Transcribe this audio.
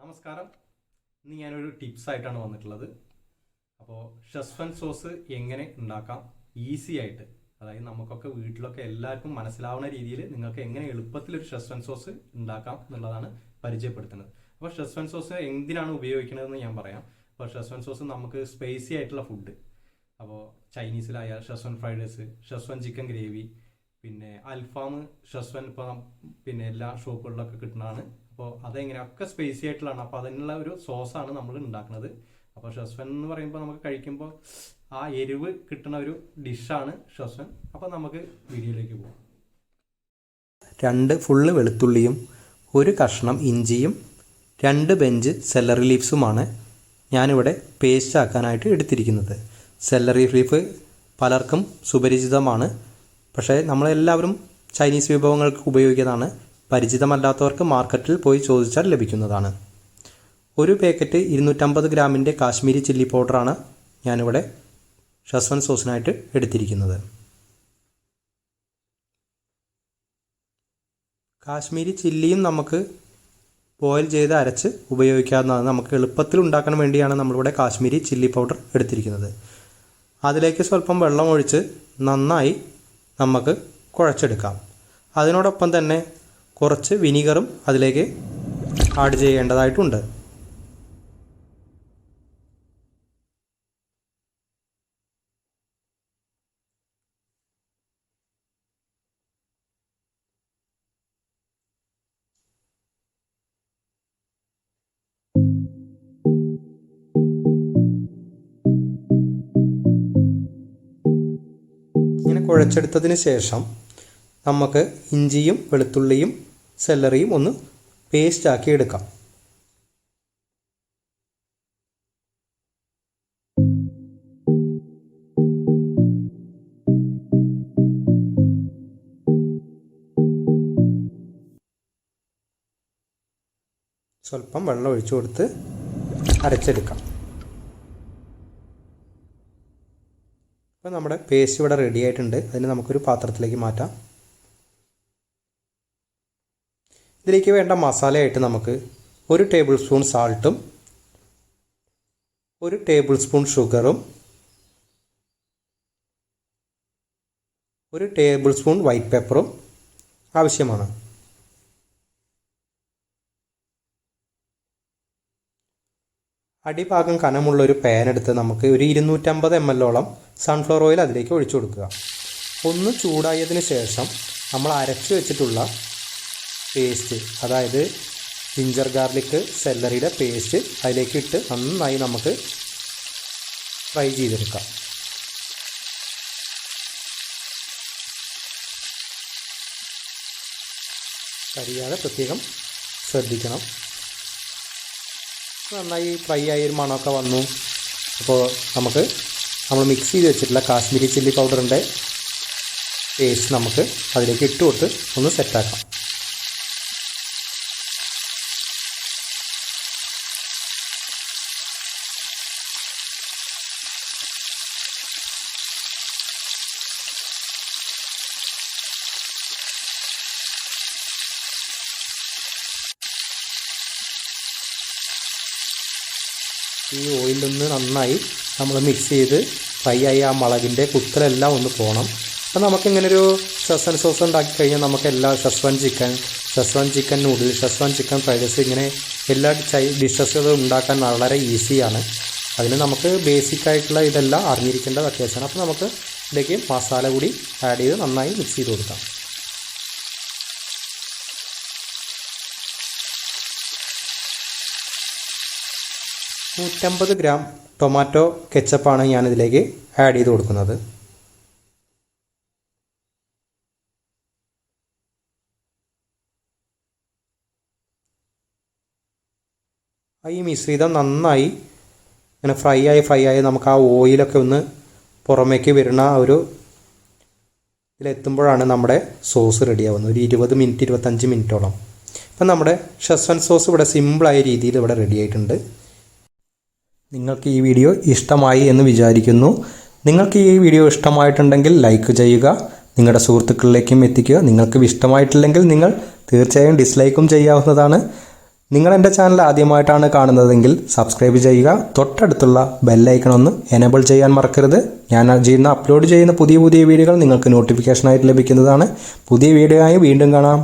നമസ്കാരം. ഇന്ന് ഞാനൊരു ടിപ്സായിട്ടാണ് വന്നിട്ടുള്ളത്. അപ്പോൾ ഷെസ്വൻ സോസ് എങ്ങനെ ഉണ്ടാക്കാം ഈസി ആയിട്ട്, അതായത് നമുക്കൊക്കെ വീട്ടിലൊക്കെ എല്ലാവർക്കും മനസ്സിലാവുന്ന രീതിയിൽ നിങ്ങൾക്ക് എങ്ങനെ എളുപ്പത്തിൽ ഒരു ഷെസ്വൻ സോസ് ഉണ്ടാക്കാം എന്നുള്ളതാണ് പരിചയപ്പെടുത്തുന്നത്. അപ്പോൾ ഷെസ്വൻ സോസ് എന്തിനാണ് ഉപയോഗിക്കുന്നതെന്ന് ഞാൻ പറയാം. അപ്പോൾ ഷെസ്വൻ സോസ് നമുക്ക് സ്പൈസി ആയിട്ടുള്ള ഫുഡ്, അപ്പോൾ ചൈനീസിലായ ഷെസ്വൻ ഫ്രൈഡ് റൈസ്, ഷെസ്വൻ ചിക്കൻ ഗ്രേവി, പിന്നെ അൽഫാം, ഷെസ്വൻ ഇപ്പോൾ പിന്നെ എല്ലാ ഷോപ്പുകളിലൊക്കെ കിട്ടുന്നതാണ്. അപ്പോൾ അതെങ്ങനെയൊക്കെ സ്പൈസി ആയിട്ടുള്ളതാണ്. അപ്പോൾ അതിനുള്ള ഒരു സോസാണ് നമ്മൾ ഉണ്ടാക്കുന്നത്. അപ്പോൾ ഷെസ്വൻ എന്ന് പറയുമ്പോൾ നമുക്ക് കഴിക്കുമ്പോൾ ആ എരിവ് കിട്ടുന്ന ഒരു ഡിഷാണ് ഷെസ്വൻ. അപ്പോൾ നമുക്ക് വീഡിയോയിലേക്ക് പോകാം. 2 ഫുള്ള് വെളുത്തുള്ളിയും 1 കഷ്ണം ഇഞ്ചിയും 2 ബെഞ്ച് സെല്ലറി ലീവ്സുമാണ് ഞാനിവിടെ പേസ്റ്റ് ആക്കാനായിട്ട് എടുത്തിരിക്കുന്നത്. സെല്ലറി ലീഫ് പലർക്കും സുപരിചിതമാണ്, പക്ഷേ നമ്മളെല്ലാവരും ചൈനീസ് വിഭവങ്ങൾക്ക് ഉപയോഗിക്കുന്നതാണ്. പരിചിതമല്ലാത്തവർക്ക് മാർക്കറ്റിൽ പോയി ചോദിച്ചാൽ ലഭിക്കുന്നതാണ്. 1 പാക്കറ്റ് 250 ഗ്രാമിൻ്റെ കാശ്മീരി ചില്ലി പൗഡറാണ് ഞാനിവിടെ ഷെസ്വൻ സോസിനായിട്ട് എടുത്തിരിക്കുന്നത്. കാശ്മീരി ചില്ലിയും നമുക്ക് ബോയിൽ ചെയ്ത് അരച്ച് ഉപയോഗിക്കാവുന്നതാണ്. നമുക്ക് എളുപ്പത്തിൽ ഉണ്ടാക്കാൻ വേണ്ടിയാണ് നമ്മളിവിടെ കാശ്മീരി ചില്ലി പൗഡർ എടുത്തിരിക്കുന്നത്. അതിലേക്ക് സ്വല്പം വെള്ളം ഒഴിച്ച് നന്നായി നമുക്ക് കുഴച്ചെടുക്കാം. അതിനോടൊപ്പം തന്നെ കുറച്ച് വിനീഗറും അതിലേക്ക് ആഡ് ചെയ്യേണ്ടതായിട്ടുണ്ട്. ഇങ്ങനെ കുഴച്ചെടുത്തതിന് ശേഷം നമുക്ക് ഇഞ്ചിയും വെളുത്തുള്ളിയും സെല്ലറിയും ഒന്ന് പേസ്റ്റ് ആക്കി എടുക്കാം. സ്വല്പം വെള്ളം ഒഴിച്ചു കൊടുത്ത് അരച്ചെടുക്കാം. അപ്പോൾ നമ്മുടെ പേസ്റ്റ് ഇവിടെ റെഡി ആയിട്ടുണ്ട്. അതിന് നമുക്കൊരു പാത്രത്തിലേക്ക് മാറ്റാം. ഇതിലേക്ക് വേണ്ട മസാലയായിട്ട് നമുക്ക് 1 ടേബിൾ സ്പൂൺ സാൾട്ടും 1 ടേബിൾ സ്പൂൺ ഷുഗറും 1 ടേബിൾ സ്പൂൺ വൈറ്റ് പെപ്പറും ആവശ്യമാണ്. അടിഭാഗം കനമുള്ള ഒരു പാൻ എടുത്ത് നമുക്ക് ഒരു 250 ml സൺഫ്ലവർ ഓയിൽ അതിലേക്ക് ഒഴിച്ചു കൊടുക്കുക. ഒന്ന് ചൂടായതിന് ശേഷം നമ്മൾ അരച്ചു വെച്ചിട്ടുള്ള പേസ്റ്റ്, അതായത് ജിഞ്ചർ ഗാർലിക് സെല്ലറിയുടെ പേസ്റ്റ് അതിലേക്ക് ഇട്ട് നന്നായി നമുക്ക് ഫ്രൈ ചെയ്തെടുക്കാം. കരിയാതെ പ്രത്യേകം ശ്രദ്ധിക്കണം. നന്നായി ഫ്രൈ ആയി ഒരു മണമൊക്കെ വന്നു. അപ്പോൾ നമ്മൾ മിക്സ് ചെയ്ത് വെച്ചിട്ടുള്ള കാശ്മീരി ചില്ലി പൗഡറിൻ്റെ പേസ്റ്റ് നമുക്ക് അതിലേക്ക് ഇട്ട് കൊടുത്ത് ഒന്ന് സെറ്റാക്കാം. ഈ ഓയിലൊന്ന് നന്നായി നമ്മൾ മിക്സ് ചെയ്ത് ഫ്രൈ ആയി ആ മുളകിൻ്റെ കുത്തലെല്ലാം ഒന്ന് പോകണം. അപ്പോൾ നമുക്കിങ്ങനൊരു ഷെസ്വൻ സോസ് ഉണ്ടാക്കി കഴിഞ്ഞാൽ നമുക്ക് എല്ലാ schezwan chicken noodle, schezwan chicken fried rice, ഇങ്ങനെ എല്ലാ ഡിഷസുകളും ഉണ്ടാക്കാൻ വളരെ ഈസിയാണ്. അതിന് നമുക്ക് ബേസിക്കായിട്ടുള്ള ഇതെല്ലാം അറിഞ്ഞിരിക്കേണ്ട വ്യത്യാസമാണ്. അപ്പോൾ നമുക്ക് ഇതിലേക്ക് മസാല കൂടി ആഡ് ചെയ്ത് നന്നായി മിക്സ് ചെയ്ത് കൊടുക്കാം. $150 ഗ്രാം ടൊമാറ്റോ കെച്ചപ്പാണ് ഞാനിതിലേക്ക് ആഡ് ചെയ്ത് കൊടുക്കുന്നത്. ഈ മിശ്രിതം നന്നായി ഇങ്ങനെ ഫ്രൈ ആയി നമുക്ക് ആ ഓയിലൊക്കെ ഒന്ന് പുറമേക്ക് വരുന്ന ഒരു ഇതിലെത്തുമ്പോഴാണ് നമ്മുടെ സോസ് റെഡിയാവുന്നത്. ഒരു 20-25 മിനിറ്റോളം. അപ്പം നമ്മുടെ ഷെസ്വൻ സോസ് ഇവിടെ സിമ്പിളായ രീതിയിൽ ഇവിടെ റെഡി ആയിട്ടുണ്ട്. നിങ്ങൾക്ക് ഈ വീഡിയോ ഇഷ്ടമായി എന്ന് വിചാരിക്കുന്നു. നിങ്ങൾക്ക് ഈ വീഡിയോ ഇഷ്ടമായിട്ടുണ്ടെങ്കിൽ ലൈക്ക് ചെയ്യുക, നിങ്ങളുടെ സുഹൃത്തുക്കളിലേക്കും എത്തിക്കുക. നിങ്ങൾക്ക് ഇഷ്ടമായിട്ടില്ലെങ്കിൽ നിങ്ങൾ തീർച്ചയായും ഡിസ്ലൈക്കും ചെയ്യാവുന്നതാണ്. നിങ്ങൾ എൻ്റെ ചാനൽ ആദ്യമായിട്ടാണ് കാണുന്നതെങ്കിൽ സബ്സ്ക്രൈബ് ചെയ്യുക, തൊട്ടടുത്തുള്ള ബെല്ലൈക്കൺ ഒന്ന് എനേബിൾ ചെയ്യാൻ മറക്കരുത്. ഞാൻ അപ്ലോഡ് ചെയ്യുന്ന പുതിയ വീഡിയോകൾ നിങ്ങൾക്ക് നോട്ടിഫിക്കേഷനായിട്ട് ലഭിക്കുന്നതാണ്. പുതിയ വീഡിയോ ആയി വീണ്ടും കാണാം.